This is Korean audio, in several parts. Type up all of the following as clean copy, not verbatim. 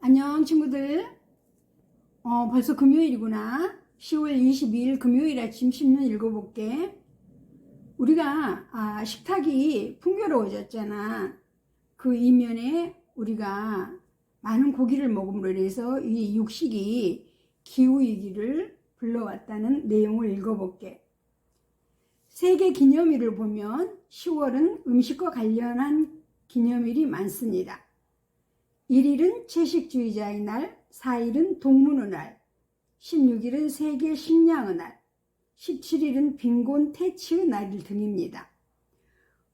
안녕 친구들. 벌써 금요일이구나. 10월 22일 금요일 아침 신문 읽어볼게. 우리가 식탁이 풍요로워졌잖아. 그 이면에 우리가 많은 고기를 먹음으로 인해서 이 육식이 기후위기를 불러왔다는 내용을 읽어볼게. 세계 기념일을 보면 10월은 음식과 관련한 기념일이 많습니다. 1일은 채식주의자의 날, 4일은 동문의 날, 16일은 세계 식량의 날, 17일은 빈곤퇴치의 날 등입니다.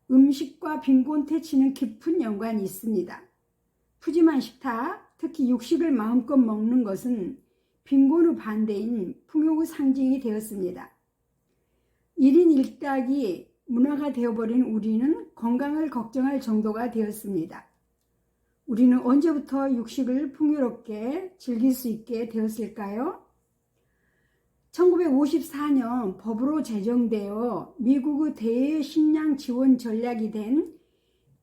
음식과 빈곤퇴치는 깊은 연관이 있습니다. 푸짐한 식탁, 특히 육식을 마음껏 먹는 것은 빈곤의 반대인 풍요의 상징이 되었습니다. 1인 1닭이 문화가 되어버린 우리는 건강을 걱정할 정도가 되었습니다. 우리는 언제부터 육식을 풍요롭게 즐길 수 있게 되었을까요? 1954년 법으로 제정되어 미국의 대식량 지원 전략이 된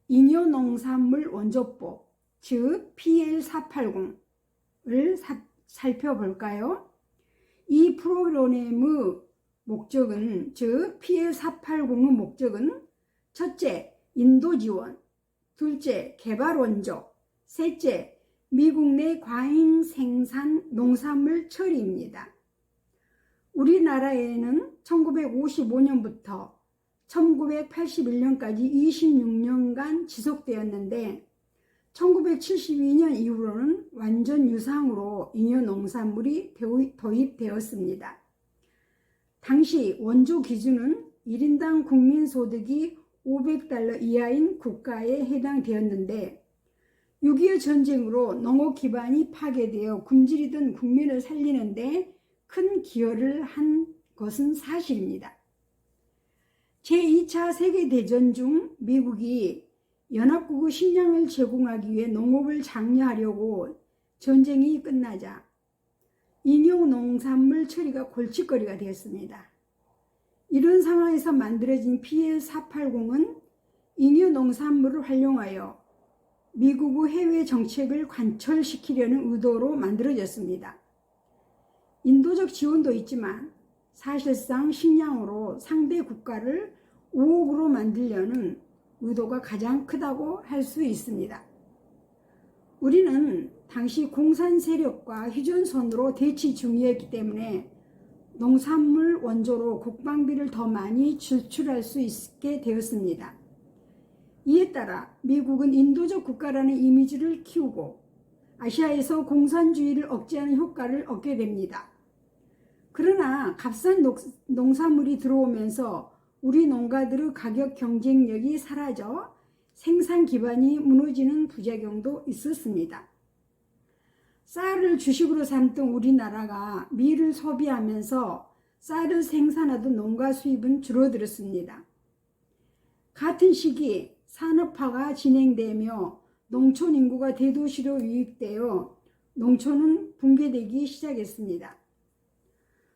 잉여농산물 원조법, 즉 PL480을 살펴볼까요? 이 프로그램의 목적은, 즉 PL480의 목적은 첫째, 인도 지원, 둘째, 개발 원조, 셋째, 미국 내 과잉 생산 농산물 처리입니다. 우리나라에는 1955년부터 1981년까지 26년간 지속되었는데 1972년 이후로는 완전 유상으로 잉여 농산물이 도입되었습니다. 당시 원조 기준은 1인당 국민소득이 $500 이하인 국가에 해당되었는데 6.25 전쟁으로 농업 기반이 파괴되어 굶주리던 국민을 살리는 데 큰 기여를 한 것은 사실입니다. 제2차 세계대전 중 미국이 연합국의 식량을 제공하기 위해 농업을 장려하려고 전쟁이 끝나자 잉여 농산물 처리가 골칫거리가 되었습니다. 이런 상황에서 만들어진 PL480은 잉여 농산물을 활용하여 미국의 해외 정책을 관철시키려는 의도로 만들어졌습니다. 인도적 지원도 있지만 사실상 식량으로 상대 국가를 우혹으로 만들려는 의도가 가장 크다고 할 수 있습니다. 우리는 당시 공산 세력과 휴전선으로 대치 중이었기 때문에 농산물 원조로 국방비를 더 많이 지출할 수 있게 되었습니다. 이에 따라 미국은 인도적 국가라는 이미지를 키우고 아시아에서 공산주의를 억제하는 효과를 얻게 됩니다. 그러나 값싼 농산물이 들어오면서 우리 농가들의 가격 경쟁력이 사라져 생산 기반이 무너지는 부작용도 있었습니다. 쌀을 주식으로 삼던 우리나라가 밀을 소비하면서 쌀을 생산하던 농가 수입은 줄어들었습니다. 같은 시기 산업화가 진행되며 농촌 인구가 대도시로 유입되어 농촌은 붕괴되기 시작했습니다.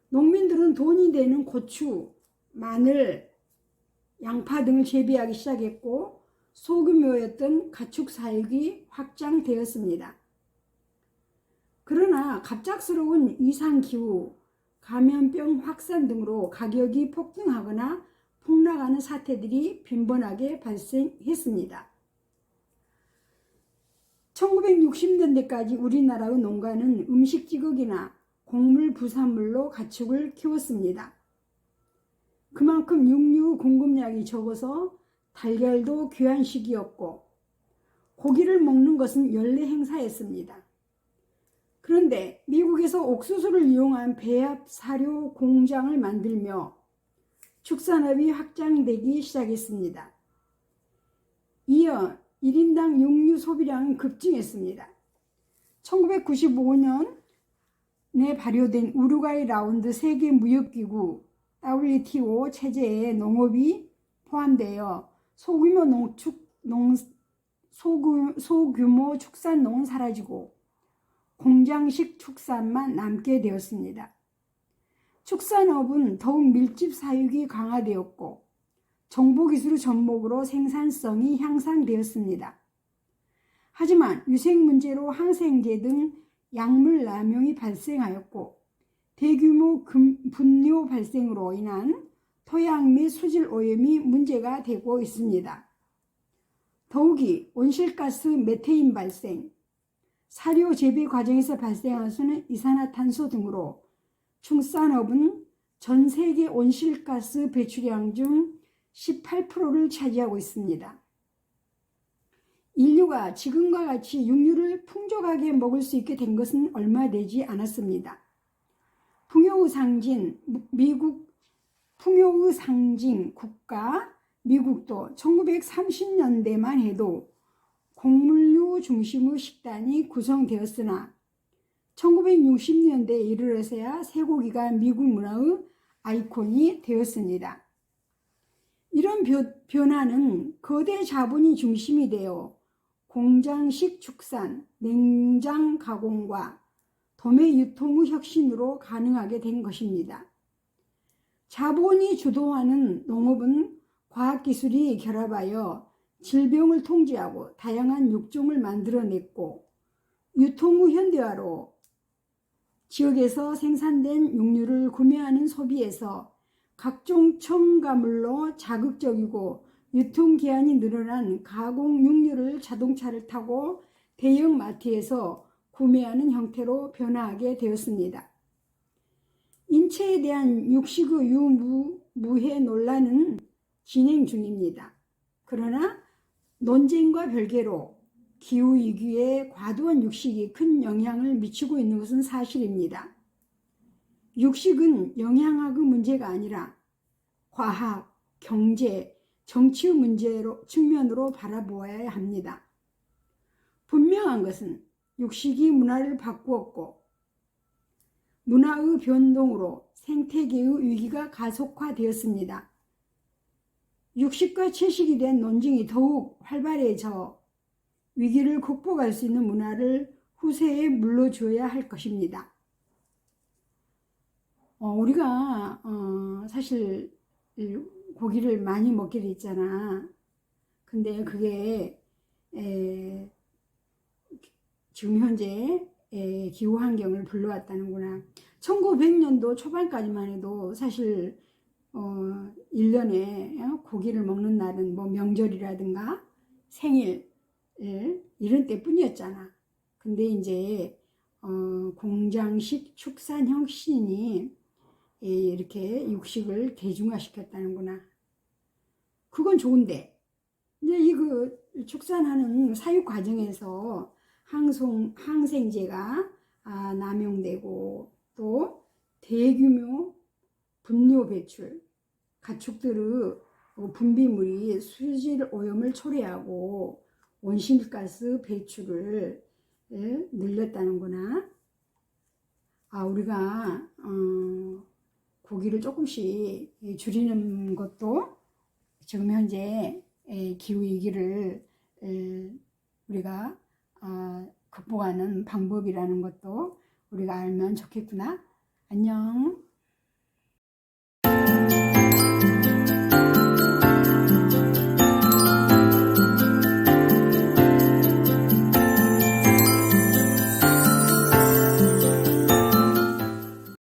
농민들은 돈이 되는 고추, 마늘, 양파 등을 재배하기 시작했고 소규모였던 가축 사육이 확장되었습니다. 그러나 갑작스러운 이상기후, 감염병 확산 등으로 가격이 폭등하거나 폭락하는 사태들이 빈번하게 발생했습니다. 1960년대까지 우리나라의 농가는 음식 찌꺼기나 곡물 부산물로 가축을 키웠습니다. 그만큼 육류 공급량이 적어서 달걀도 귀한 시기였고 고기를 먹는 것은 연례 행사였습니다. 그런데 미국에서 옥수수를 이용한 배합 사료 공장을 만들며 축산업이 확장되기 시작했습니다. 이어 1인당 육류 소비량은 급증했습니다. 1995년에 발효된 우루과이 라운드 세계무역기구 WTO 체제에 농업이 포함되어 소규모 축산농은 사라지고 공장식 축산만 남게 되었습니다. 축산업은 더욱 밀집 사육이 강화되었고 정보기술의 접목으로 생산성이 향상되었습니다. 하지만 위생 문제로 항생제 등 약물 남용이 발생하였고 대규모 분뇨 발생으로 인한 토양 및 수질 오염이 문제가 되고 있습니다. 더욱이 온실가스 메테인 발생, 사료 재배 과정에서 발생할 수 있는 이산화탄소 등으로 축산업은 전 세계 온실가스 배출량 중 18%를 차지하고 있습니다. 인류가 지금과 같이 육류를 풍족하게 먹을 수 있게 된 것은 얼마 되지 않았습니다. 풍요의 상징 국가 미국도 1930년대만 해도 곡물류 중심의 식단이 구성되었으나 1960년대에 이르러서야 쇠고기가 미국 문화의 아이콘이 되었습니다. 이런 변화는 거대 자본이 중심이 되어 공장식 축산, 냉장 가공과 도매 유통의 혁신으로 가능하게 된 것입니다. 자본이 주도하는 농업은 과학기술이 결합하여 질병을 통제하고 다양한 육종을 만들어냈고 유통의 현대화로 지역에서 생산된 육류를 구매하는 소비에서 각종 첨가물로 자극적이고 유통기한이 늘어난 가공 육류를 자동차를 타고 대형 마트에서 구매하는 형태로 변화하게 되었습니다. 인체에 대한 육식의 유무해 논란은 진행 중입니다. 그러나 논쟁과 별개로 기후위기에 과도한 육식이 큰 영향을 미치고 있는 것은 사실입니다. 육식은 영양학의 문제가 아니라 과학, 경제, 정치의 측면으로 바라보아야 합니다. 분명한 것은 육식이 문화를 바꾸었고 문화의 변동으로 생태계의 위기가 가속화되었습니다. 육식과 채식에 대한 논쟁이 더욱 활발해져 위기를 극복할 수 있는 문화를 후세에 물려줘야 할 것입니다. 우리가 사실 고기를 많이 먹게 됐잖아. 근데 그게 지금 현재 기후 환경을 불러왔다는구나. 1900년도 초반까지만 해도 사실 1년에 고기를 먹는 날은 뭐 명절이라든가 생일 이런 때뿐이었잖아. 근데 이제 공장식 축산 혁신이 이렇게 육식을 대중화시켰다는구나. 그건 좋은데 이제 그 축산하는 사육 과정에서 항생제가 남용되고 또 대규모 분뇨 배출, 가축들의 분비물이 수질 오염을 초래하고 온실가스 배출을 늘렸다는구나. 우리가 고기를 조금씩 줄이는 것도 지금 현재 기후위기를 우리가 극복하는 방법이라는 것도 우리가 알면 좋겠구나. 안녕.